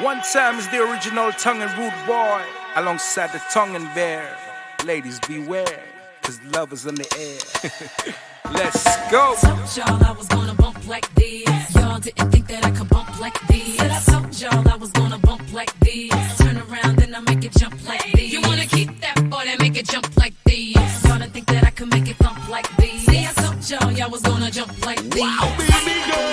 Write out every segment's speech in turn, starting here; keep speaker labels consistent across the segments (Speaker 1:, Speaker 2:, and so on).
Speaker 1: One time is the original tongue and rude boy, alongside the tongue and bear. Ladies beware, cause love is in the air. Let's go.
Speaker 2: Told y'all I was gonna bump like this. Y'all didn't think that I could bump like this. Said I told y'all I was gonna bump like this. Turn around and I make it jump like this. You wanna keep that boy that make it jump like this. Y'all didn't think that I could make it thump like this. See, I told y'all was gonna jump like this.
Speaker 3: Wow, baby girl.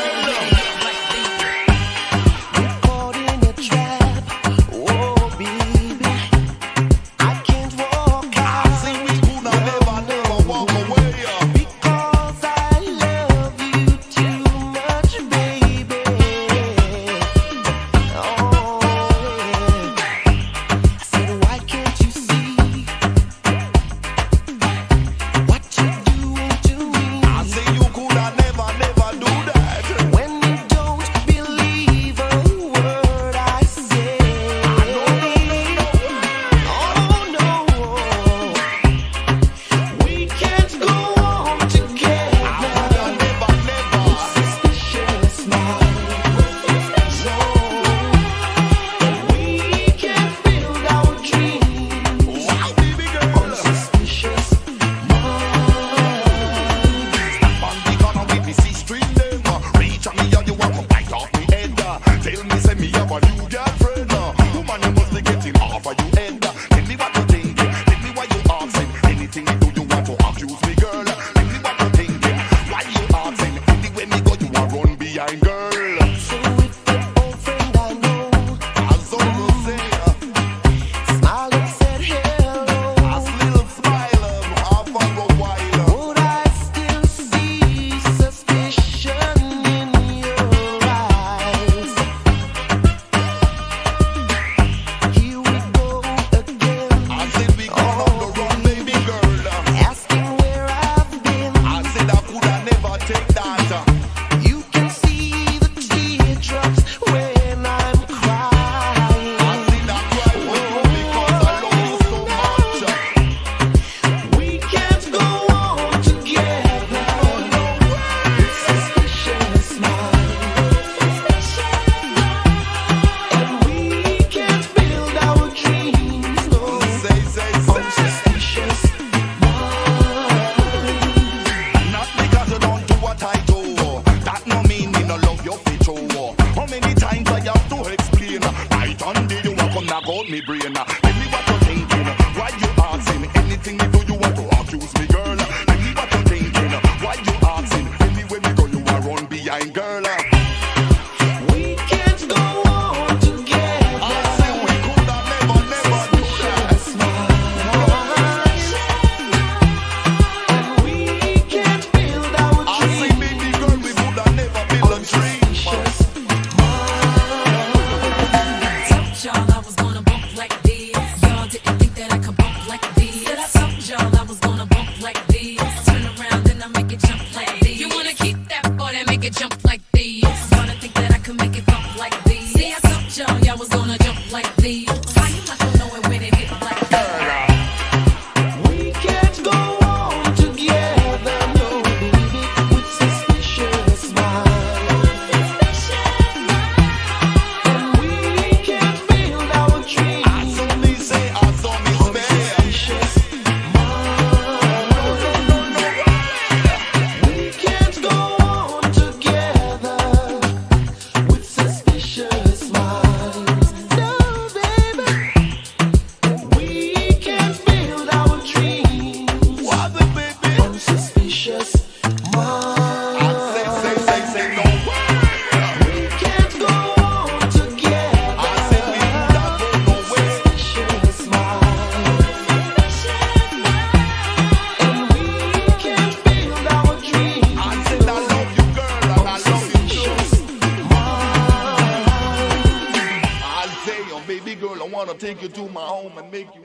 Speaker 3: Me brain. Tell me what you're thinking. Why you asking? Anything you do, you want to accuse me, girl. Tell me what you're thinking. Why you asking? Anywhere we go, you are run behind, girl.
Speaker 4: We can't go on together.
Speaker 3: I say we could have never do that.
Speaker 4: And we can't build our dreams.
Speaker 3: I say, baby girl, we could have never built a dream.
Speaker 2: Y'all I was gonna bump like this. Y'all didn't think that I could bump like this. Said I told y'all I was gonna bump like this. Turn around and I make it jump like this. You wanna keep that boy that make it jump like this. Y'all didn't think that I could make it bump like this. See, I told y'all was gonna jump like this. Why you not gonna know it when it hit like this?
Speaker 4: We can't go on together, no, baby, with suspicious minds. And we can't build our dreams.
Speaker 3: I saw me say, I saw me
Speaker 4: Suspicious we can't go on together with suspicious minds. No, baby, we can't build our dreams
Speaker 3: What the baby?
Speaker 4: on suspicious minds.
Speaker 3: Say no way.
Speaker 4: We can't go on together.
Speaker 3: I said we could have go nowhere.
Speaker 4: Suspicious minds. And we can't build our dreams.
Speaker 3: I said I love you, girl, and I love you too. I'll say, oh baby girl, I wanna take you to my home and make you